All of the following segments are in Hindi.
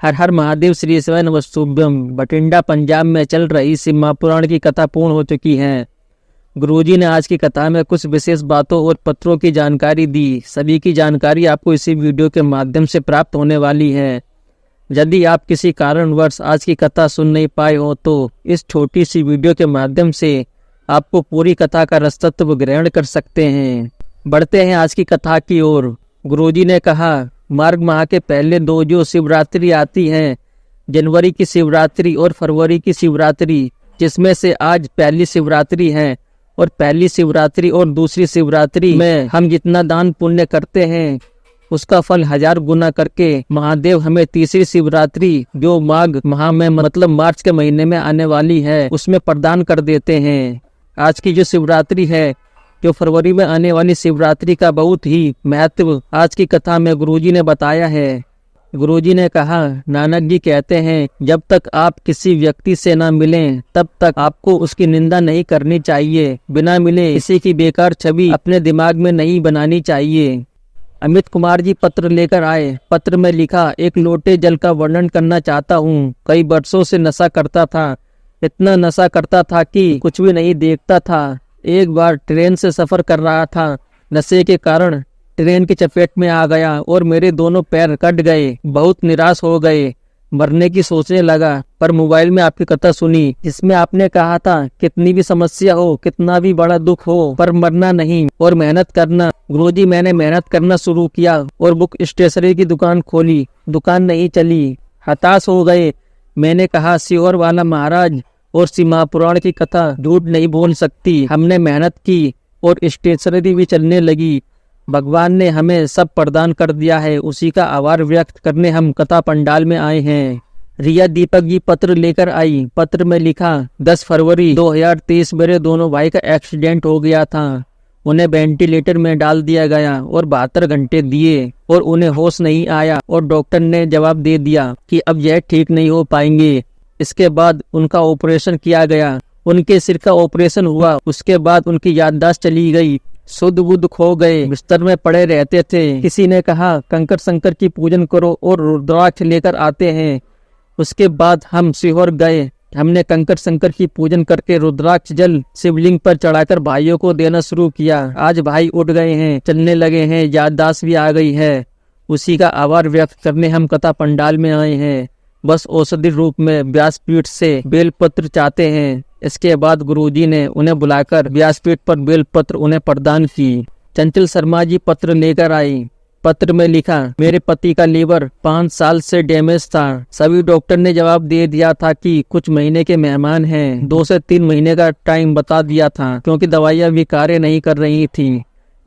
हर हर महादेव श्री शिवाय नमस्तुभ्यम। बठिंडा पंजाब में चल रही शिव महापुराण की कथा पूर्ण हो चुकी है। गुरुजी ने आज की कथा में कुछ विशेष बातों और पत्रों की जानकारी दी। सभी की जानकारी आपको इसी वीडियो के माध्यम से प्राप्त होने वाली है। यदि आप किसी कारणवश आज की कथा सुन नहीं पाए हो तो इस छोटी सी वीडियो के माध्यम से आपको पूरी कथा का रसतत्व ग्रहण कर सकते हैं। बढ़ते हैं आज की कथा की ओर। गुरुजी ने कहा, मार्ग माह के पहले दो जो शिवरात्रि आती है, जनवरी की शिवरात्रि और फरवरी की शिवरात्रि, जिसमें से आज पहली शिवरात्रि है और पहली शिवरात्रि और दूसरी शिवरात्रि में हम जितना दान पुण्य करते हैं उसका फल 1000 गुना करके महादेव हमें तीसरी शिवरात्रि जो माघ माह में मतलब मार्च के महीने में आने वाली है उसमें प्रदान कर देते हैं। आज की जो शिवरात्रि है जो फरवरी में आने वाली शिवरात्रि का बहुत ही महत्व आज की कथा में गुरुजी ने बताया है। गुरुजी ने कहा, नानक जी कहते हैं जब तक आप किसी व्यक्ति से ना मिलें तब तक आपको उसकी निंदा नहीं करनी चाहिए। बिना मिले किसी की बेकार छवि अपने दिमाग में नहीं बनानी चाहिए। अमित कुमार जी पत्र लेकर आए। पत्र में लिखा, एक लोटे जल का वर्णन करना चाहता हूँ। कई वर्षों से नशा करता था, इतना नशा करता था कि कुछ भी नहीं देखता था। एक बार ट्रेन से सफर कर रहा था, नशे के कारण ट्रेन की चपेट में आ गया और मेरे दोनों पैर कट गए। बहुत निराश हो गए, मरने की सोचने लगा। पर मोबाइल में आपकी कथा सुनी जिसमें आपने कहा था कितनी भी समस्या हो, कितना भी बड़ा दुख हो, पर मरना नहीं और मेहनत करना। गुरुजी, मैंने मेहनत करना शुरू किया और बुक स्टेशनरी की दुकान खोली। दुकान नहीं चली, हताश हो गए। मैंने कहा, सीहोर वाला महाराज और शिव महापुराण की कथा झूठ नहीं बोल सकती। हमने मेहनत की और स्टेशनरी भी चलने लगी। भगवान ने हमें सब प्रदान कर दिया है, उसी का आभार व्यक्त करने हम कथा पंडाल में आए हैं। रिया दीपक जी पत्र लेकर आई। पत्र में लिखा, 10 फरवरी 2023 मेरे दोनों भाई का एक्सीडेंट हो गया था। उन्हें वेंटिलेटर में डाल दिया गया और 72 घंटे दिए और उन्हें होश नहीं आया और डॉक्टर ने जवाब दे दिया कि अब यह ठीक नहीं हो पाएंगे। इसके बाद उनका ऑपरेशन किया गया। उनके सिर का ऑपरेशन हुआ, उसके बाद उनकी याददाश्त चली गई, शुद्ध बुद्ध खो गए, बिस्तर में पड़े रहते थे। किसी ने कहा कंकर शंकर की पूजन करो और रुद्राक्ष लेकर आते हैं। उसके बाद हम सीहोर गए। हमने कंकर शंकर की पूजन करके रुद्राक्ष जल शिवलिंग पर चढ़ाकर भाइयों को देना शुरू किया। आज भाई उठ गए हैं, चलने लगे हैं, याददाश्त भी आ गई है। उसी का आभार व्यक्त करने हम कथा पंडाल में आए हैं। बस औषधि रूप में व्यासपीठ से बेलपत्र चाहते हैं। इसके बाद गुरुजी ने उन्हें बुलाकर व्यासपीठ पर बेलपत्र उन्हें प्रदान की। चंचल शर्मा जी पत्र लेकर आई। पत्र में लिखा, मेरे पति का लीवर 5 साल से डैमेज था। सभी डॉक्टर ने जवाब दे दिया था कि कुछ महीने के मेहमान हैं। 2 से 3 महीने का टाइम बता दिया था क्योंकि दवाइयाँ भी कार्य नहीं कर रही थी।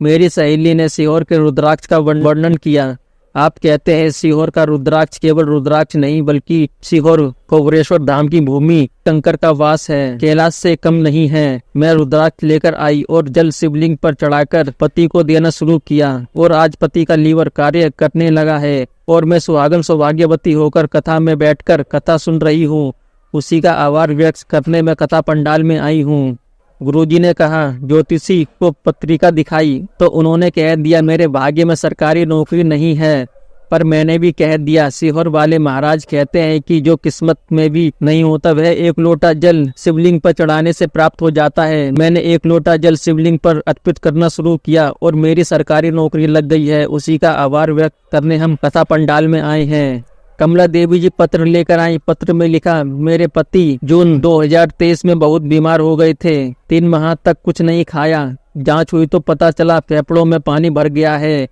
मेरी सहेली ने सीहोर के रुद्राक्ष का वर्णन किया। आप कहते हैं सीहोर का रुद्राक्ष केवल रुद्राक्ष नहीं बल्कि सीहोर कोवरेश्वर धाम की भूमि कंकर का वास है, कैलाश से कम नहीं है। मैं रुद्राक्ष लेकर आई और जल शिवलिंग पर चढ़ाकर पति को देना शुरू किया और आज पति का लीवर कार्य करने लगा है और मैं सुहागन सौभाग्यवती होकर कथा में बैठकर कथा सुन रही हूँ। उसी का आभार व्यक्त करने में कथा पंडाल में आई हूँ। गुरुजी ने कहा, ज्योतिषी को पत्रिका दिखाई तो उन्होंने कह दिया मेरे भाग्य में सरकारी नौकरी नहीं है। पर मैंने भी कह दिया, सीहोर वाले महाराज कहते हैं कि जो किस्मत में भी नहीं होता वह 1 लोटा जल शिवलिंग पर चढ़ाने से प्राप्त हो जाता है। मैंने 1 लोटा जल शिवलिंग पर अर्पित करना शुरू किया और मेरी सरकारी नौकरी लग गई है। उसी का आभार व्यक्त करने हम कथा पंडाल में आए हैं। कमला देवी जी पत्र लेकर आई। पत्र में लिखा, मेरे पति जून 2023 में बहुत बीमार हो गए थे। 3 माह तक कुछ नहीं खाया। जांच हुई तो पता चला फेफड़ों में पानी भर गया है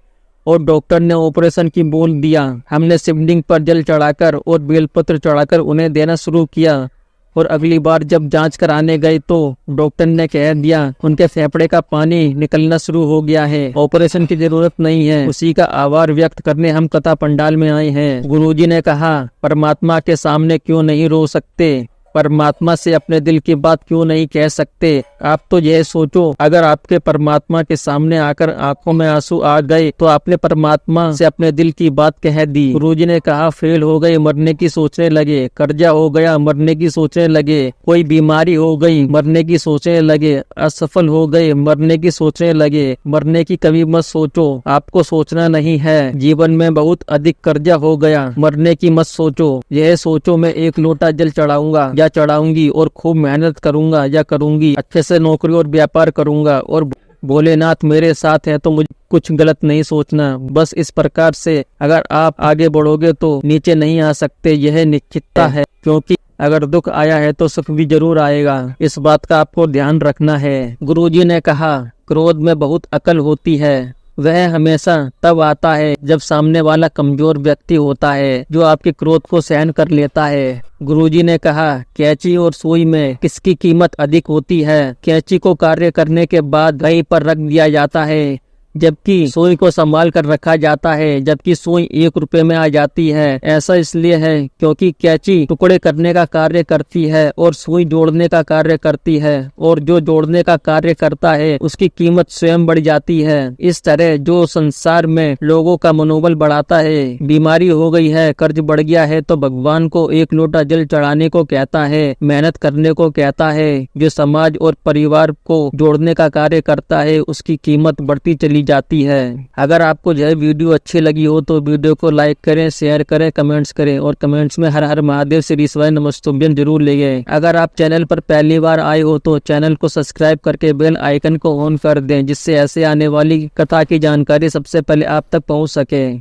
और डॉक्टर ने ऑपरेशन की बोल दिया। हमने शिवलिंग पर जल चढ़ाकर और बेलपत्र चढ़ाकर उन्हें देना शुरू किया और अगली बार जब जांच कराने गए तो डॉक्टर ने कह दिया उनके फेफड़े का पानी निकलना शुरू हो गया है, ऑपरेशन की जरूरत नहीं है। उसी का आभार व्यक्त करने हम कथा पंडाल में आए हैं। गुरुजी ने कहा, परमात्मा के सामने क्यों नहीं रो सकते। परमात्मा से अपने दिल की बात क्यों नहीं कह सकते? आप तो यह सोचो, अगर आपके परमात्मा के सामने आकर आंखों में आंसू आ गए तो आपने परमात्मा से अपने दिल की बात कह दी। गुरुजी ने कहा, फेल हो गए, मरने की सोचने लगे, कर्जा हो गया, मरने की सोचने लगे, कोई बीमारी हो गई, मरने की सोचने लगे, असफल हो गए, मरने की सोचने लगे। मरने की कभी मत सोचो, आपको सोचना नहीं है। जीवन में बहुत अधिक कर्जा हो गया, मरने की मत सोचो। यह सोचो, मैं एक लोटा जल चढ़ाऊंगा या चढ़ाऊंगी और खूब मेहनत करूंगा या करूंगी, अच्छे से नौकरी और व्यापार करूंगा और भोलेनाथ मेरे साथ है तो मुझे कुछ गलत नहीं सोचना। बस इस प्रकार से अगर आप आगे बढ़ोगे तो नीचे नहीं आ सकते, यह निश्चितता है। क्योंकि अगर दुख आया है तो सुख भी जरूर आएगा, इस बात का आपको ध्यान रखना है। गुरुजी ने कहा, क्रोध में बहुत अकल होती है, वह हमेशा तब आता है जब सामने वाला कमजोर व्यक्ति होता है जो आपके क्रोध को सहन कर लेता है। गुरुजी ने कहा, कैंची और सुई में किसकी कीमत अधिक होती है? कैंची को कार्य करने के बाद कहीं पर रख दिया जाता है, जबकि सुई को संभाल कर रखा जाता है, जबकि सुई 1 रुपए में आ जाती है। ऐसा इसलिए है क्योंकि कैंची टुकड़े करने का कार्य करती है और सुई जोड़ने का कार्य करती है, और जो जोड़ने का कार्य करता है उसकी कीमत स्वयं बढ़ जाती है। इस तरह जो संसार में लोगों का मनोबल बढ़ाता है, बीमारी हो गई है, कर्ज बढ़ गया है तो भगवान को एक लोटा जल चढ़ाने को कहता है, मेहनत करने को कहता है। जो समाज और परिवार को जोड़ने का कार्य करता है उसकी कीमत बढ़ती चली जाती है। अगर आपको यह वीडियो अच्छी लगी हो तो वीडियो को लाइक करें, शेयर करें, कमेंट्स करें और कमेंट्स में हर हर महादेव श्री शिवाय नमस्तुभ्यं जरूर लिखें। अगर आप चैनल पर पहली बार आए हो तो चैनल को सब्सक्राइब करके बेल आइकन को ऑन कर दें, जिससे ऐसे आने वाली कथा की जानकारी सबसे पहले आप तक पहुंच सके।